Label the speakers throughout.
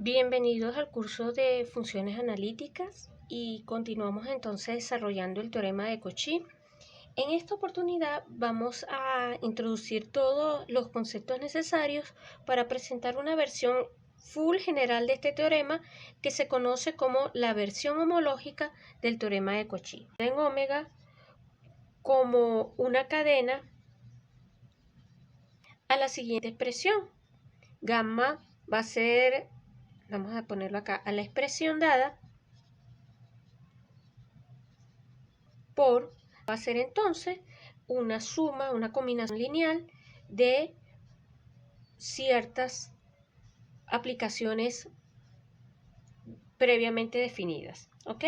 Speaker 1: Bienvenidos al curso de funciones analíticas y continuamos entonces desarrollando el teorema de Cauchy. En esta oportunidad vamos a introducir todos los conceptos necesarios para presentar una versión full general de este teorema que se conoce como la versión homológica del teorema de Cauchy. En omega como una cadena a la siguiente expresión. Gamma va a ser, vamos a ponerlo acá, a la expresión dada por, va a ser entonces una suma, una combinación lineal de ciertas aplicaciones previamente definidas, ¿ok?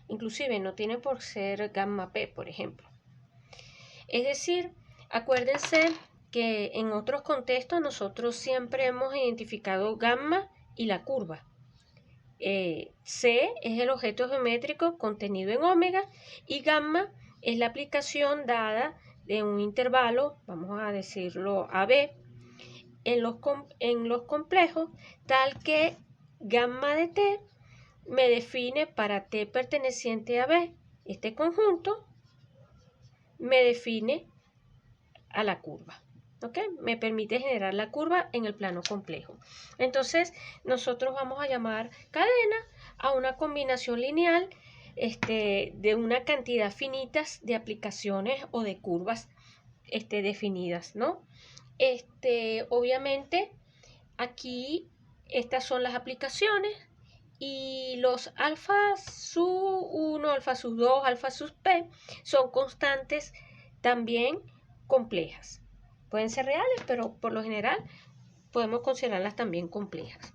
Speaker 1: Inclusive no tiene por ser gamma p, por ejemplo. Es decir, acuérdense que en otros contextos nosotros siempre hemos identificado gamma y la curva. C es el objeto geométrico contenido en omega y gamma es la aplicación dada de un intervalo, vamos a decirlo AB, en los complejos, tal que gamma de T me define para T perteneciente a B. Este conjunto me define a la curva. ¿Ok? Me permite generar la curva en el plano complejo. Entonces, nosotros vamos a llamar cadena a una combinación lineal de una cantidad finita de aplicaciones o de curvas definidas, ¿no? Obviamente, aquí estas son las aplicaciones y los alfa sub 1, alfa sub 2, alfa sub p son constantes también complejas. Pueden ser reales, pero por lo general podemos considerarlas también complejas.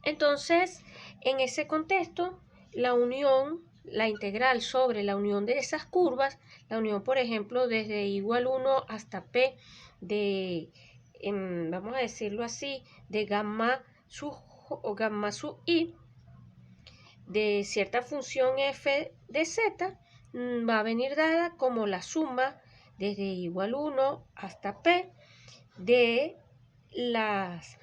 Speaker 1: Entonces, en ese contexto, la unión, la integral sobre la unión de esas curvas, la unión, por ejemplo, desde igual 1 hasta p de, vamos a decirlo así, de gamma sub o gamma sub i, de cierta función f de z, va a venir dada como la suma desde igual 1 hasta p de las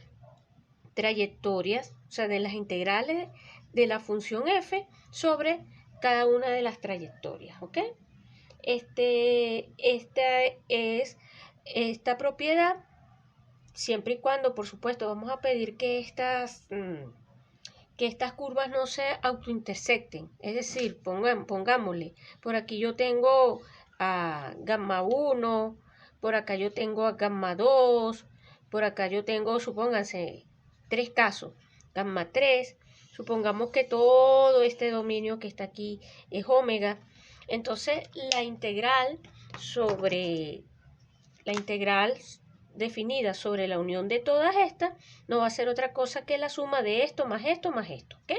Speaker 1: trayectorias, o sea, de las integrales de la función f sobre cada una de las trayectorias, ¿ok? Esta propiedad, siempre y cuando, por supuesto, vamos a pedir que estas curvas no se autointersecten, es decir, pongámosle, por aquí yo tengo a gamma 1, por acá yo tengo a gamma 2, por acá yo tengo, supónganse, 3 casos, gamma 3, supongamos que todo este dominio que está aquí es omega, entonces la integral definida sobre la unión de todas estas no va a ser otra cosa que la suma de esto más esto más esto, ¿ok?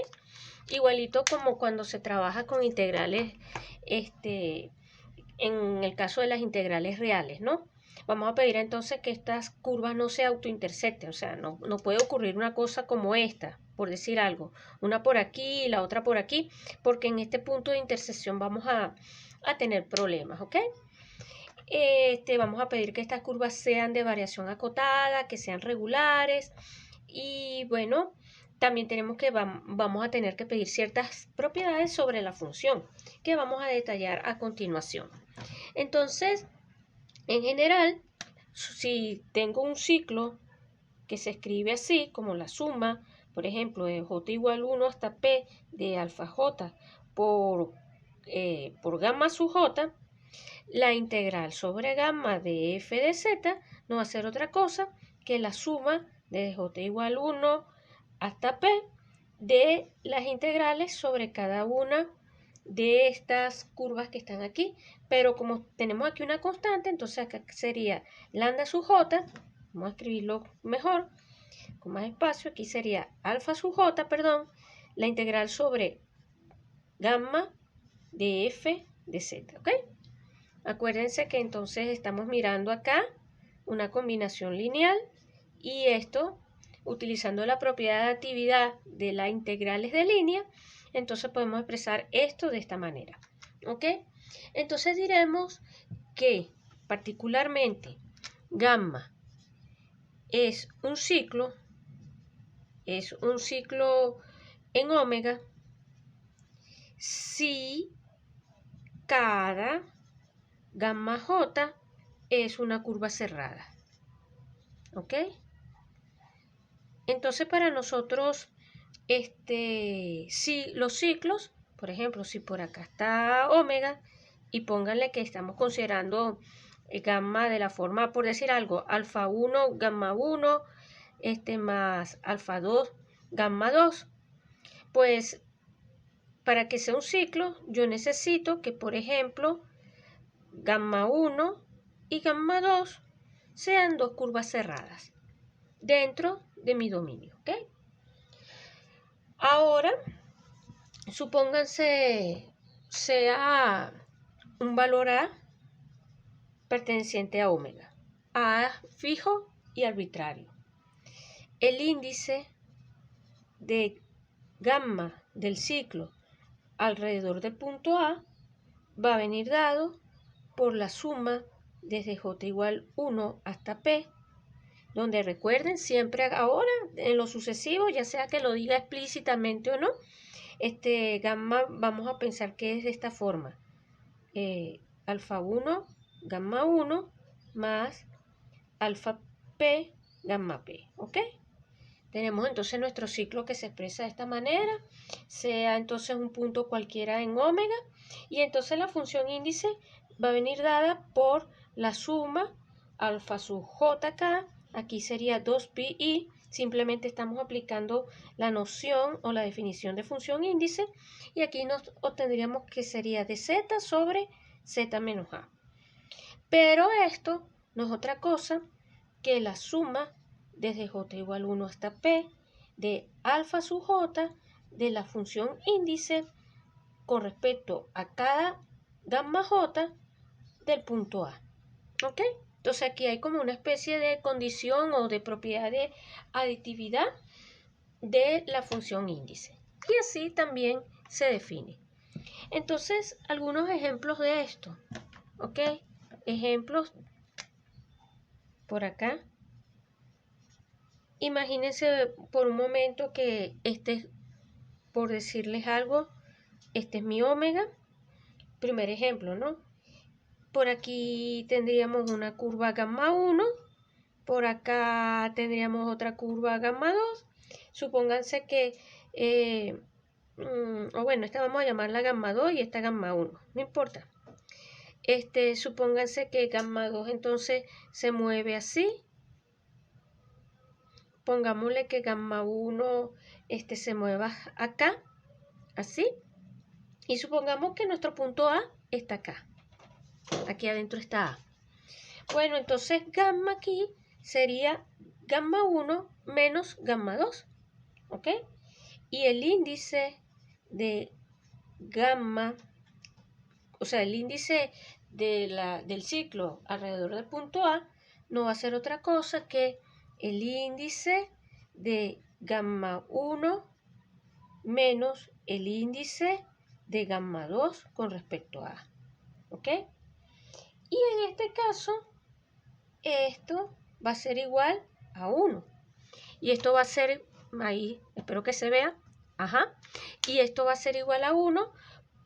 Speaker 1: Igualito como cuando se trabaja con integrales, en el caso de las integrales reales, ¿no? Vamos a pedir entonces que estas curvas no se autointersecten, o sea, no puede ocurrir una cosa como esta, por decir algo, una por aquí y la otra por aquí, porque en este punto de intersección vamos a tener problemas, ¿ok? Vamos a pedir que estas curvas sean de variación acotada, que sean regulares y bueno, también vamos a tener que pedir ciertas propiedades sobre la función que vamos a detallar a continuación. Entonces, en general, si tengo un ciclo que se escribe así, como la suma, por ejemplo, de j igual 1 hasta p de alfa j por gamma sub j, la integral sobre gamma de f de z no va a ser otra cosa que la suma de j igual 1 hasta p de las integrales sobre cada una de estas curvas que están aquí, pero como tenemos aquí una constante, entonces acá sería lambda sub j, vamos a escribirlo mejor, con más espacio, aquí sería alfa sub j, perdón, la integral sobre gamma de f de z, ¿ok? Acuérdense que entonces estamos mirando acá una combinación lineal y esto, utilizando la propiedad de actividad de las integrales de línea, entonces podemos expresar esto de esta manera, ¿ok? Entonces diremos que particularmente gamma es un ciclo en omega si cada gamma j es una curva cerrada. ¿Ok? Entonces para nosotros, si los ciclos, por ejemplo, si por acá está omega, y pónganle que estamos considerando gamma de la forma, por decir algo, alfa 1, gamma 1, más alfa 2, gamma 2, pues para que sea un ciclo, yo necesito que, por ejemplo, gamma 1 y gamma 2 sean dos curvas cerradas dentro de mi dominio. ¿Ok? Ahora, supónganse sea un valor A perteneciente a omega, A fijo y arbitrario. El índice de gamma del ciclo alrededor del punto A va a venir dado por la suma desde J igual 1 hasta P, donde recuerden siempre ahora en lo sucesivo, ya sea que lo diga explícitamente o no, gamma vamos a pensar que es de esta forma, alfa 1, gamma 1 más alfa P, gamma P, ¿ok? Tenemos entonces nuestro ciclo que se expresa de esta manera, sea entonces un punto cualquiera en omega, y entonces la función índice va a venir dada por la suma alfa sub jk, aquí sería 2pi, simplemente estamos aplicando la noción o la definición de función índice, y aquí nos obtendríamos que sería de z sobre z menos a. Pero esto no es otra cosa que la suma desde j igual 1 hasta p de alfa sub j de la función índice con respecto a cada gamma j del punto A. ¿Ok? Entonces aquí hay como una especie de condición o de propiedad de aditividad de la función índice. Y así también se define. Entonces, algunos ejemplos de esto. ¿Ok? Ejemplos por acá. Imagínense por un momento que por decirles algo, este es mi omega. Primer ejemplo, ¿no? Por aquí tendríamos una curva gamma 1. Por acá tendríamos otra curva gamma 2. Supónganse que, o bueno, esta vamos a llamarla gamma 2 y esta gamma 1. No importa. Supónganse que gamma 2 entonces se mueve así. Pongámosle que gamma 1 se mueva acá, así. Y supongamos que nuestro punto A está acá. Aquí adentro está A. Bueno, entonces gamma aquí sería gamma 1 menos gamma 2. ¿Ok? Y el índice de gamma, o sea, el índice del ciclo alrededor del punto A no va a ser otra cosa que el índice de gamma 1 menos el índice de gamma 2 con respecto a A. ¿Ok? Y en este caso, esto va a ser igual a 1. Y esto va a ser, ahí, espero que se vea, ajá. Y esto va a ser igual a 1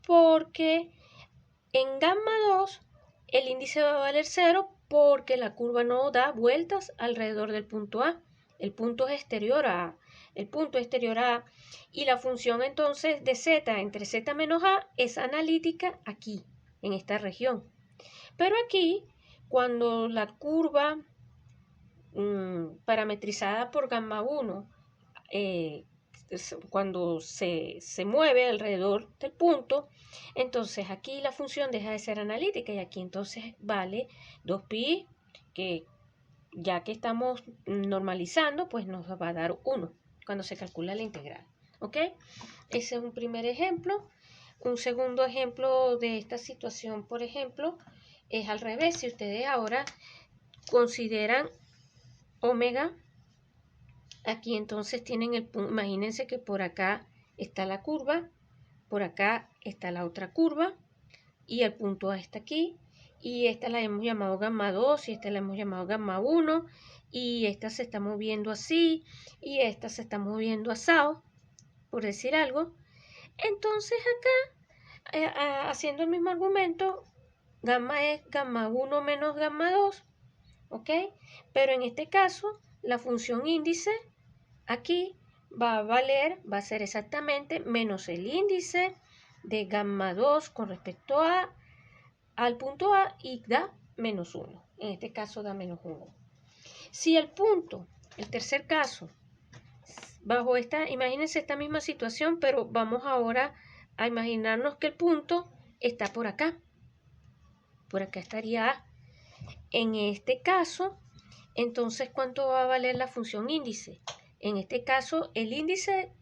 Speaker 1: porque en gamma 2 el índice va a valer 0 porque la curva no da vueltas alrededor del punto A. El punto es exterior a A. El punto es exterior a A. Y la función entonces de z entre z menos a es analítica aquí, en esta región. Pero aquí, cuando la curva parametrizada por gamma 1, cuando se mueve alrededor del punto, entonces aquí la función deja de ser analítica y aquí entonces vale 2pi, que ya que estamos normalizando, pues nos va a dar 1 cuando se calcula la integral. ¿Ok? Ese es un primer ejemplo. Un segundo ejemplo de esta situación, por ejemplo, es al revés. Si ustedes ahora consideran omega, aquí entonces tienen el punto, imagínense que por acá está la curva, por acá está la otra curva y el punto A está aquí y esta la hemos llamado gamma 2 y esta la hemos llamado gamma 1 y esta se está moviendo así y esta se está moviendo asado. por decir algo, entonces acá, haciendo el mismo argumento, gamma es gamma 1 menos gamma 2, ¿ok? Pero en este caso, la función índice aquí va a ser exactamente menos el índice de gamma 2 con respecto al punto A y da menos 1. En este caso da menos 1. Si el punto, el tercer caso, bajo imagínense esta misma situación, pero vamos ahora a imaginarnos que el punto está por acá. Por acá estaría A. En este caso, entonces, ¿cuánto va a valer la función índice? En este caso, el índice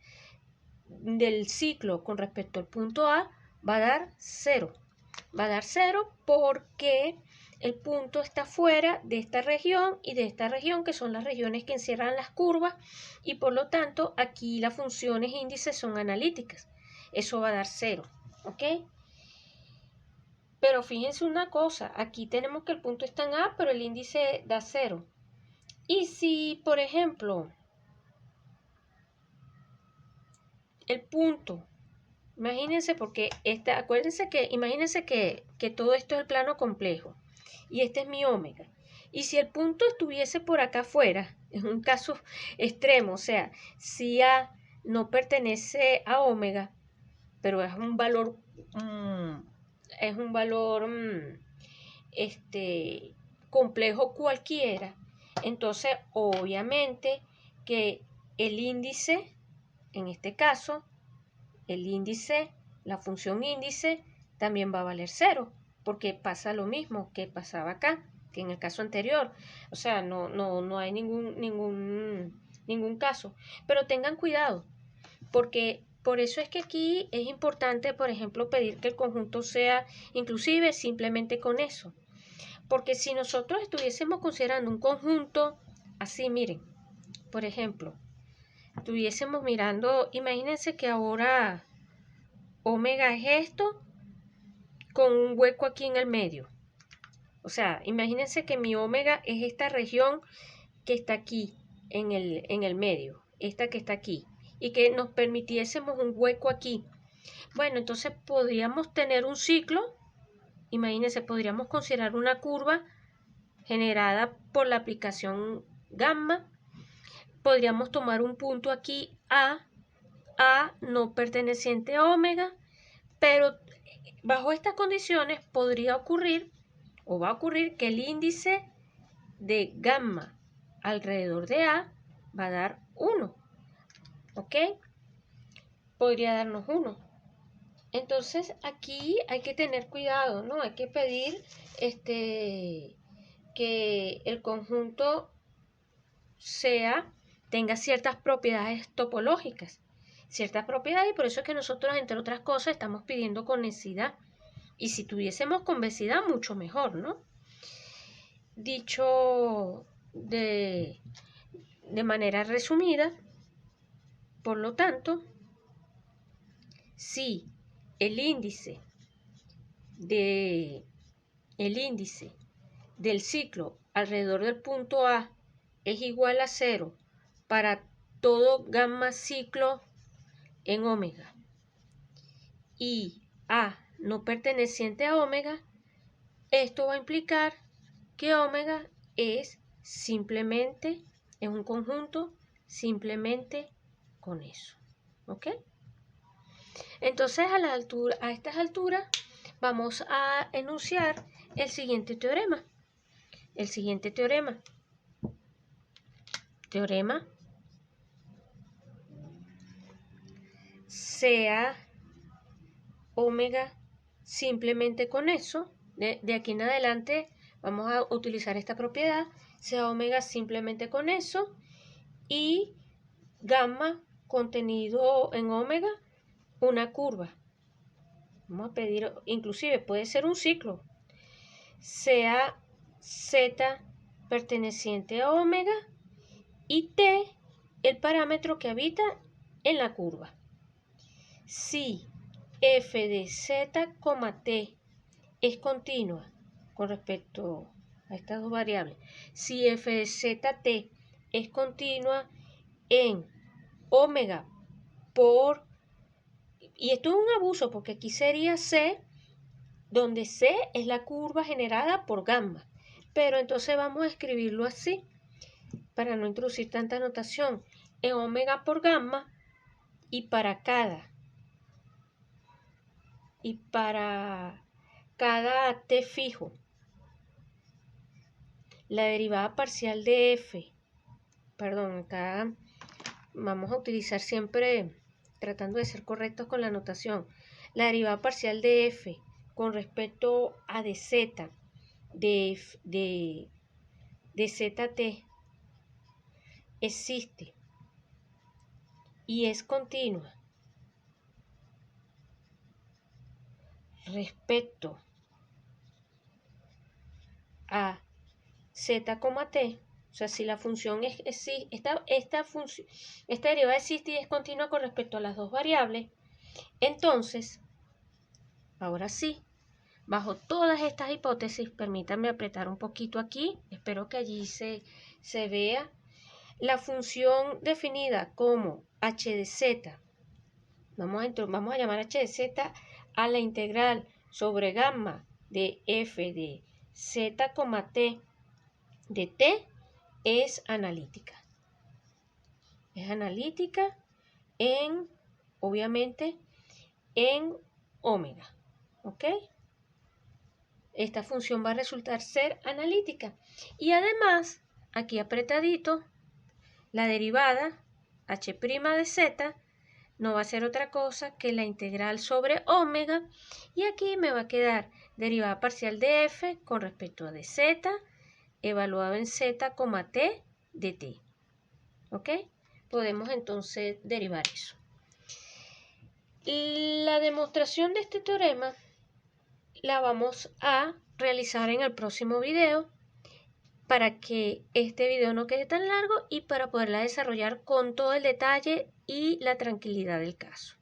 Speaker 1: del ciclo con respecto al punto A va a dar 0. Va a dar 0 porque el punto está fuera de esta región y de esta región, que son las regiones que encierran las curvas, y por lo tanto aquí las funciones índices son analíticas. Eso va a dar 0, ¿ok? Pero fíjense una cosa, aquí tenemos que el punto está en A, pero el índice da 0. Y si, por ejemplo, el punto, imagínense, porque acuérdense que, imagínense que todo esto es el plano complejo y este es mi omega. Y si el punto estuviese por acá afuera, es un caso extremo, o sea, si A no pertenece a omega, pero es un valor, complejo cualquiera, entonces obviamente que el índice, en este caso, el índice, la función índice, también va a valer 0, porque pasa lo mismo que pasaba acá, que en el caso anterior. O sea, no hay ningún caso. Pero tengan cuidado, porque por eso es que aquí es importante, por ejemplo, pedir que el conjunto sea inclusive simplemente con eso. Porque si nosotros estuviésemos considerando un conjunto así, miren, por ejemplo, estuviésemos mirando, imagínense que ahora omega es esto con un hueco aquí en el medio. O sea, imagínense que mi omega es esta región que está aquí en el medio, esta que está aquí, y que nos permitiésemos un hueco aquí. Bueno, entonces podríamos tener un ciclo, imagínense, podríamos considerar una curva generada por la aplicación gamma. Podríamos tomar un punto aquí A no perteneciente a omega, pero bajo estas condiciones podría ocurrir o va a ocurrir que el índice de gamma alrededor de A va a dar 1, ¿ok? Podría darnos 1. Entonces aquí hay que tener cuidado, ¿no? Hay que pedir que el conjunto tenga ciertas propiedades topológicas, ciertas propiedades, y por eso es que nosotros, entre otras cosas, estamos pidiendo convexidad. Y si tuviésemos convexidad, mucho mejor, ¿no? Dicho de manera resumida, por lo tanto, si el índice del ciclo alrededor del punto A es igual a 0 para todo gamma ciclo en omega y A no perteneciente a omega, esto va a implicar que omega es un conjunto simplemente con eso, ¿ok? Entonces a estas alturas vamos a enunciar el siguiente teorema. El siguiente teorema sea omega simplemente con eso. De aquí en adelante vamos a utilizar esta propiedad, sea omega simplemente con eso, y gamma contenido en omega, una curva. Vamos a pedir, inclusive puede ser un ciclo, sea z perteneciente a omega y t el parámetro que habita en la curva. Si f de z, t es continua con respecto a estas dos variables, si f de z, t es continua en omega por, y esto es un abuso porque aquí sería C, donde C es la curva generada por gamma. Pero entonces vamos a escribirlo así, para no introducir tanta notación, en omega por gamma, y para cada t fijo, la derivada parcial de f, perdón, acá vamos a utilizar siempre, tratando de ser correctos con la notación, la derivada parcial de f con respecto a dz de zt existe y es continua respecto a z, t, o sea, si la función esta derivada existe y es continua con respecto a las dos variables, entonces, ahora sí, bajo todas estas hipótesis, permítanme apretar un poquito aquí, espero que allí se vea, la función definida como h de z, vamos a llamar h de z a la integral sobre gamma de f de z, t de t, es analítica. Es analítica obviamente, en omega. ¿Ok? Esta función va a resultar ser analítica. Y además, aquí apretadito, la derivada h' de z no va a ser otra cosa que la integral sobre omega. Y aquí me va a quedar derivada parcial de f con respecto a dz, evaluado en z, t de t. ¿Ok? Podemos entonces derivar eso. La demostración de este teorema la vamos a realizar en el próximo video para que este video no quede tan largo y para poderla desarrollar con todo el detalle y la tranquilidad del caso.